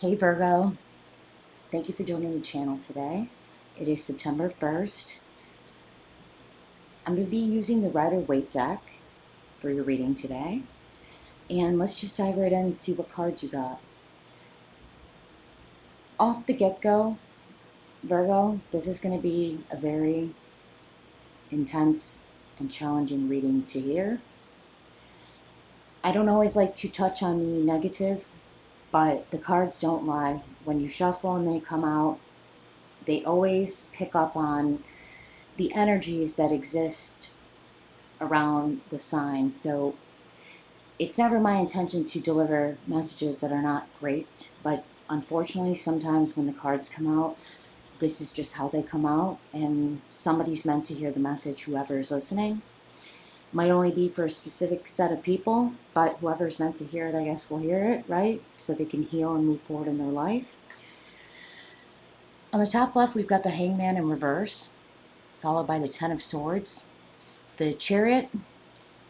Hey Virgo, thank you for joining the channel today. It is September 1st. I'm going to be using the Rider-Waite deck for your reading today. And let's just dive right in and see what cards you got. Off the get-go, Virgo, this is going to be a very intense and challenging reading to hear. I don't always like to touch on the negative, but the cards don't lie. When you shuffle and they come out, they always pick up on the energies that exist around the sign. So it's never my intention to deliver messages that are not great, but unfortunately, sometimes when the cards come out, this is just how they come out, and somebody's meant to hear the message, whoever is listening. Might only be for a specific set of people, but whoever's meant to hear it, I guess, will hear it, right? So they can heal and move forward in their life. On the top left, we've got the Hangman in reverse, followed by the Ten of Swords, the Chariot,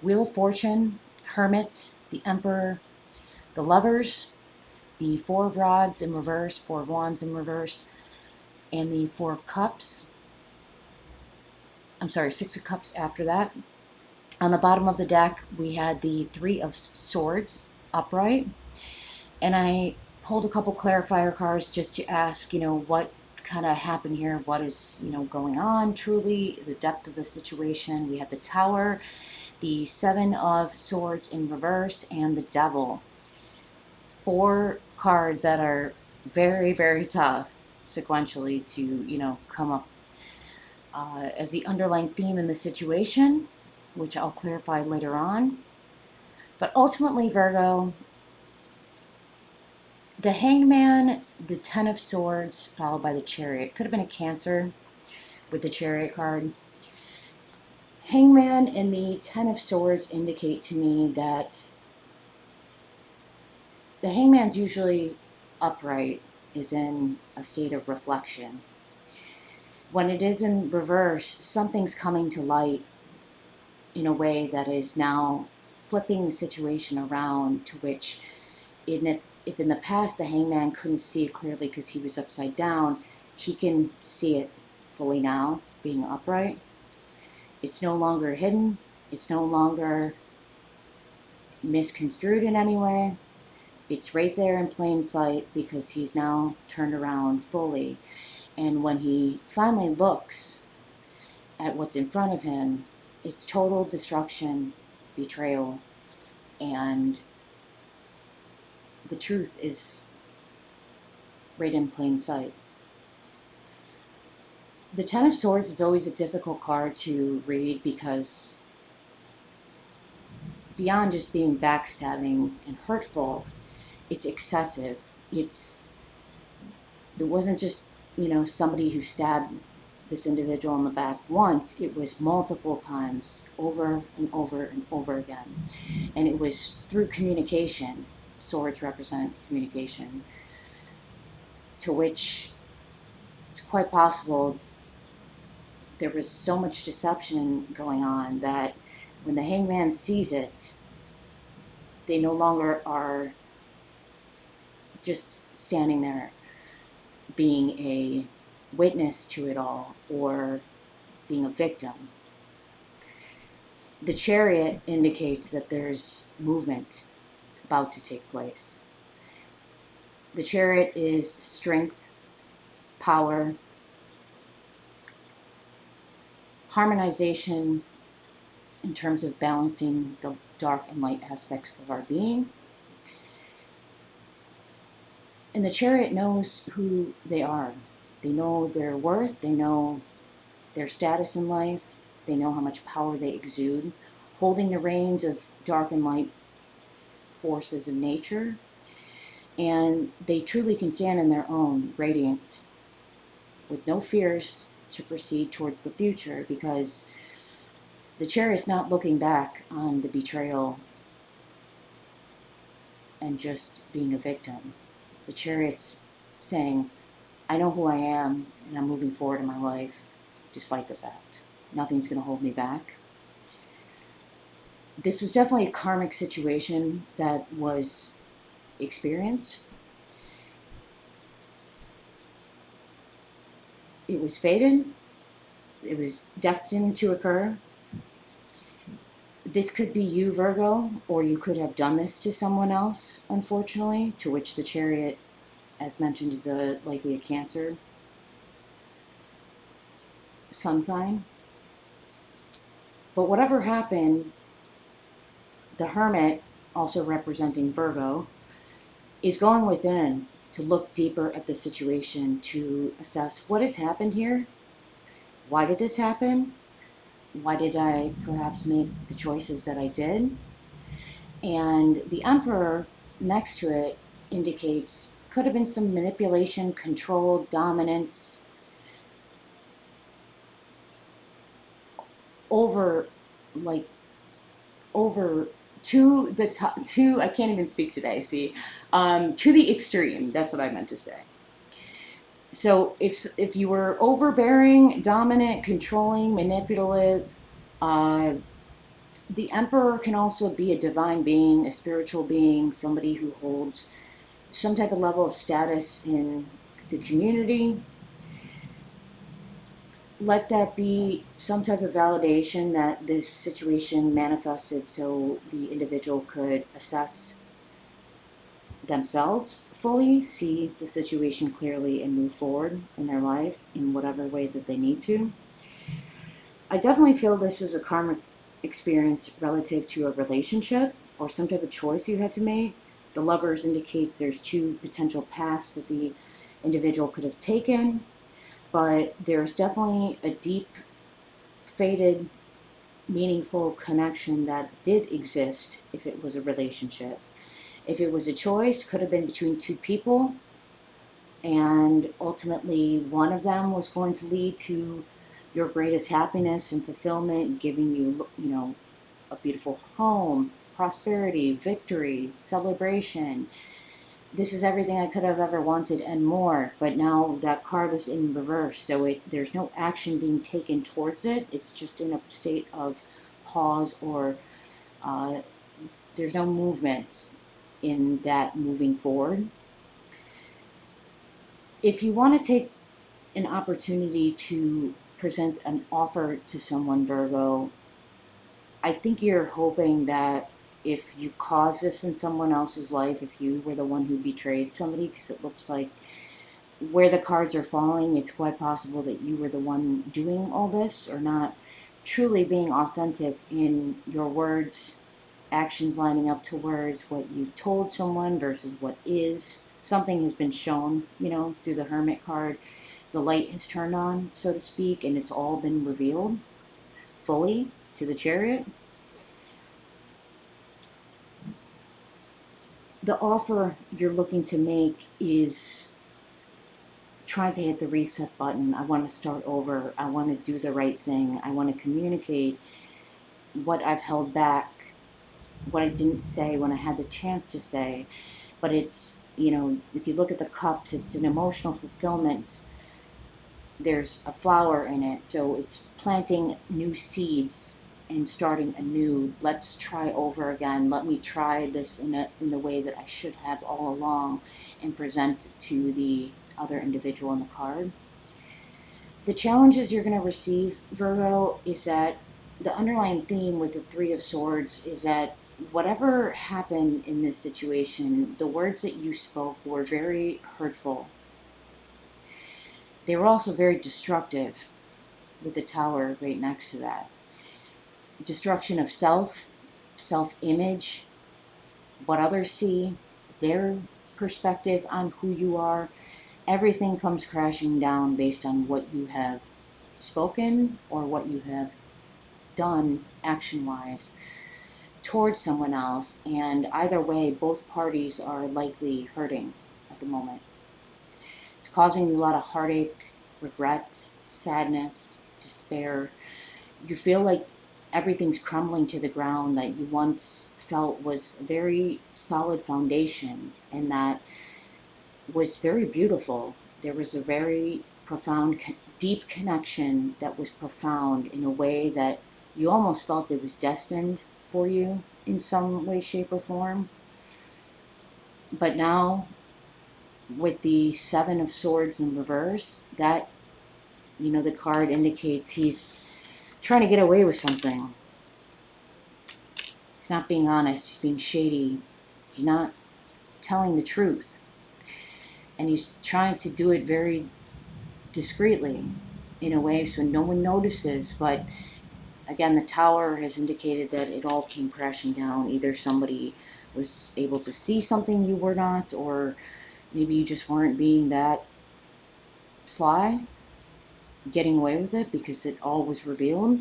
Wheel of Fortune, Hermit, the Emperor, the Lovers, the Four of Rods in reverse, Four of Wands in reverse, and the Four of Cups. I'm sorry, Six of Cups after that. On the bottom of the deck, we had the Three of Swords upright. And I pulled a couple clarifier cards just to ask, what kind of happened here, what is, going on truly, the depth of the situation. We had the Tower, the Seven of Swords in reverse, and the Devil. Four cards that are very, very tough sequentially to, come up as the underlying theme in the situation, which I'll clarify later on. But ultimately, Virgo, the Hangman, the Ten of Swords, followed by the Chariot. Could have been a Cancer with the Chariot card. Hangman and the Ten of Swords indicate to me that the Hangman's usually upright, is in a state of reflection. When it is in reverse, something's coming to light in a way that is now flipping the situation around, to which if in the past the Hangman couldn't see it clearly because he was upside down, he can see it fully now, being upright. It's no longer hidden. It's no longer misconstrued in any way. It's right there in plain sight because he's now turned around fully. And when he finally looks at what's in front of him, it's total destruction, betrayal, and the truth is right in plain sight. The Ten of Swords is always a difficult card to read because beyond just being backstabbing and hurtful, it's excessive. It wasn't just, somebody who stabbed this individual in the back once. It was multiple times, over and over and over again. And it was through communication. Swords represent communication, to which it's quite possible there was so much deception going on that when the Hangman sees it, they no longer are just standing there being a witness to it all or being a victim. The Chariot indicates that there's movement about to take place. The Chariot is strength, power, harmonization in terms of balancing the dark and light aspects of our being. And the Chariot knows who they are. They know their worth. They know their status in life. They know how much power they exude, holding the reins of dark and light forces of nature. And they truly can stand in their own radiance with no fears to proceed towards the future, because the Chariot's not looking back on the betrayal and just being a victim. The Chariot's saying, I know who I am, and I'm moving forward in my life despite the fact. Nothing's going to hold me back. This was definitely a karmic situation that was experienced. It was fated. It was destined to occur. This could be you, Virgo, or you could have done this to someone else, unfortunately, to which the Chariot, as mentioned, is likely a Cancer sun sign. But whatever happened, the Hermit, also representing Virgo, is going within to look deeper at the situation to assess what has happened here. Why did this happen? Why did I perhaps make the choices that I did? And the Emperor next to it indicates could have been some manipulation, control, dominance over, like, over to the top, to, I can't even speak today, see, to the extreme. That's what I meant to say. So if you were overbearing, dominant, controlling, manipulative, uh, the Emperor can also be a divine being, a spiritual being, somebody who holds some type of level of status in the community. Let that be some type of validation that this situation manifested so the individual could assess themselves fully, see the situation clearly, and move forward in their life in whatever way that they need to. I definitely feel this is a karmic experience relative to a relationship or some type of choice you had to make. The Lovers indicates there's two potential paths that the individual could have taken, but there's definitely a deep, fated, meaningful connection that did exist if it was a relationship. If it was a choice, could have been between two people, and ultimately one of them was going to lead to your greatest happiness and fulfillment, giving you, a beautiful home, prosperity, victory, celebration. This is everything I could have ever wanted and more. But now that card is in reverse, so there's no action being taken towards it. It's just in a state of pause, or uh, there's no movement in that moving forward. If you want to take an opportunity to present an offer to someone, Virgo, I think you're hoping that if you cause this in someone else's life, if you were the one who betrayed somebody, because it looks like where the cards are falling, it's quite possible that you were the one doing all this, or not truly being authentic in your words, actions lining up to words, what you've told someone versus what is. Something has been shown, through the Hermit card. The light has turned on, so to speak, and it's all been revealed fully to the Chariot. The offer you're looking to make is trying to hit the reset button. I want to start over. I want to do the right thing. I want to communicate what I've held back, what I didn't say when I had the chance to say. But it's, if you look at the cups, it's an emotional fulfillment. There's a flower in it. So it's planting new seeds and starting anew. Let's try over again. Let me try this in the way that I should have all along, and present to the other individual in the card. The challenges you're going to receive, Virgo, is that the underlying theme with the Three of Swords is that whatever happened in this situation, the words that you spoke were very hurtful. They were also very destructive, with the Tower right next to that. Destruction of self-image, what others see, their perspective on who you are. Everything comes crashing down based on what you have spoken or what you have done action-wise towards someone else. And either way, both parties are likely hurting at the moment. It's causing you a lot of heartache, regret, sadness, despair. You feel like everything's crumbling to the ground that you once felt was a very solid foundation, and that was very beautiful. There was a very profound, deep connection that was profound in a way that you almost felt it was destined for you in some way, shape, or form. But now, with the Seven of Swords in reverse, that The card indicates he's trying to get away with something. He's not being honest. He's being shady. He's not telling the truth. And he's trying to do it very discreetly in a way so no one notices. But again, the Tower has indicated that it all came crashing down. Either somebody was able to see something you were not, or maybe you just weren't being that sly, getting away with it because it all was revealed.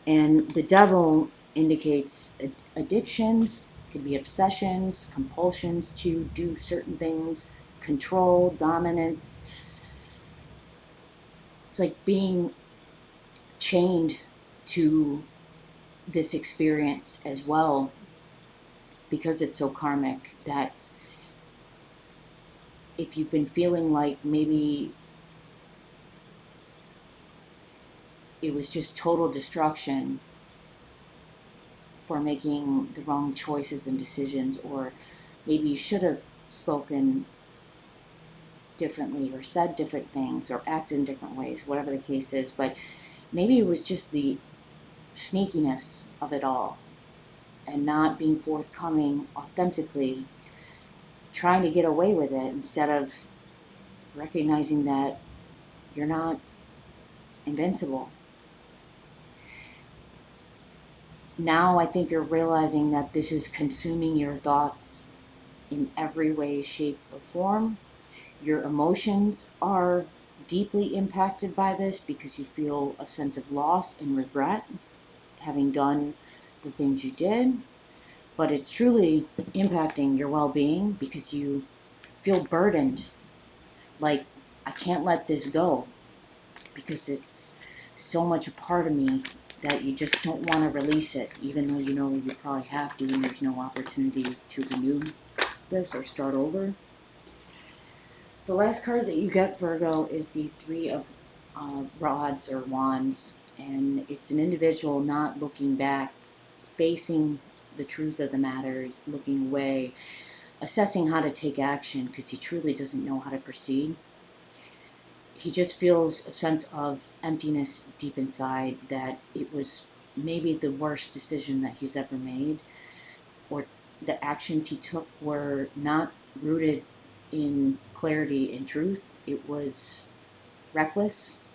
And the Devil indicates addictions, could be obsessions, compulsions to do certain things, control, dominance. It's like being chained to this experience as well, because it's so karmic, that if you've been feeling like maybe it was just total destruction for making the wrong choices and decisions, or maybe you should have spoken differently or said different things or acted in different ways, whatever the case is, but maybe it was just the sneakiness of it all and not being forthcoming authentically, trying to get away with it instead of recognizing that you're not invincible. Now I think you're realizing that this is consuming your thoughts in every way, shape, or form. Your emotions are deeply impacted by this because you feel a sense of loss and regret having done the things you did. But it's truly impacting your well-being because you feel burdened. Like, I can't let this go because it's so much a part of me that you just don't want to release it, even though you know you probably have to and there's no opportunity to renew this or start over. The last card that you get, Virgo, is the Three of Rods or Wands, and it's an individual not looking back, facing the truth of the matter. He's looking away, assessing how to take action because he truly doesn't know how to proceed. He just feels a sense of emptiness deep inside, that it was maybe the worst decision that he's ever made, or the actions he took were not rooted in clarity and truth. It was reckless.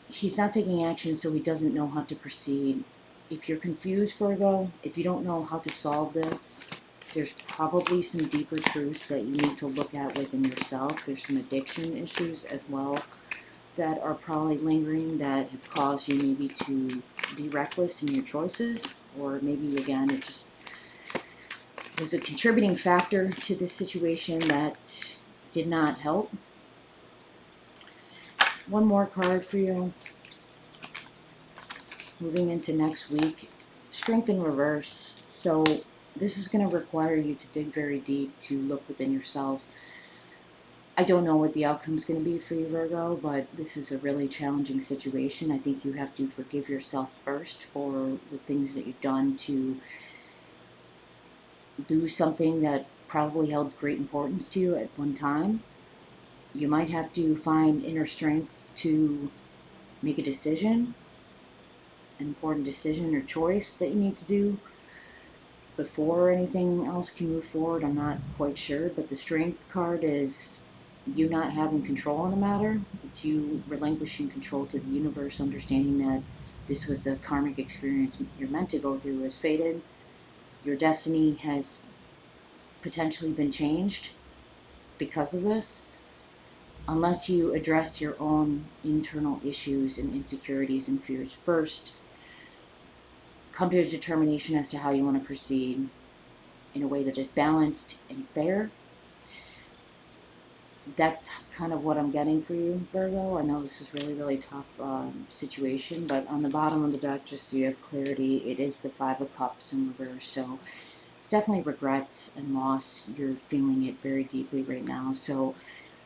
He's not taking action, so he doesn't know how to proceed. If you're confused, Virgo, if you don't know how to solve this, there's probably some deeper truths that you need to look at within yourself. There's some addiction issues as well that are probably lingering, that have caused you maybe to be reckless in your choices, or maybe again it just was a contributing factor to this situation that did not help. One more card for you. Moving into next week, Strength in reverse. So this is going to require you to dig very deep, to look within yourself. I don't know what the outcome is going to be for you, Virgo, but this is a really challenging situation. I think you have to forgive yourself first for the things that you've done to lose something that probably held great importance to you at one time. You might have to find inner strength to make a decision, an important decision or choice that you need to do before anything else can move forward. I'm not quite sure, but the Strength card is you not having control on the matter. It's you relinquishing control to the universe, understanding that this was a karmic experience you're meant to go through, is fated. Your destiny has potentially been changed because of this, unless you address your own internal issues and insecurities and fears first. Come to a determination as to how you want to proceed in a way that is balanced and fair. That's kind of what I'm getting for you, Virgo. I know this is really tough situation, but on the bottom of the deck, just so you have clarity, it is the Five of Cups in reverse. So it's definitely regret and loss. You're feeling it very deeply right now. So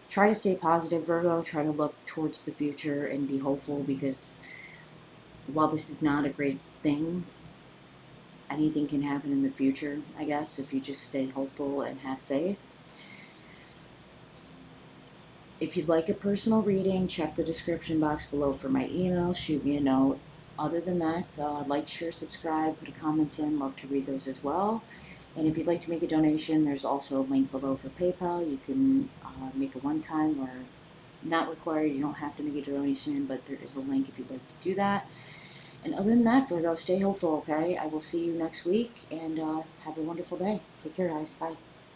try to stay positive, Virgo. Try to look towards the future and be hopeful, because while this is not a great thing, anything can happen in the future, I guess, if you just stay hopeful and have faith. If you'd like a personal reading, check the description box below for my email. Shoot me a note. Other than that, like, share, subscribe, put a comment in. Love to read those as well. And if you'd like to make a donation, there's also a link below for PayPal. You can make a one-time or not required. You don't have to make a donation, but there is a link if you'd like to do that. And other than that, Virgo, stay hopeful, okay? I will see you next week, and have a wonderful day. Take care, guys. Bye.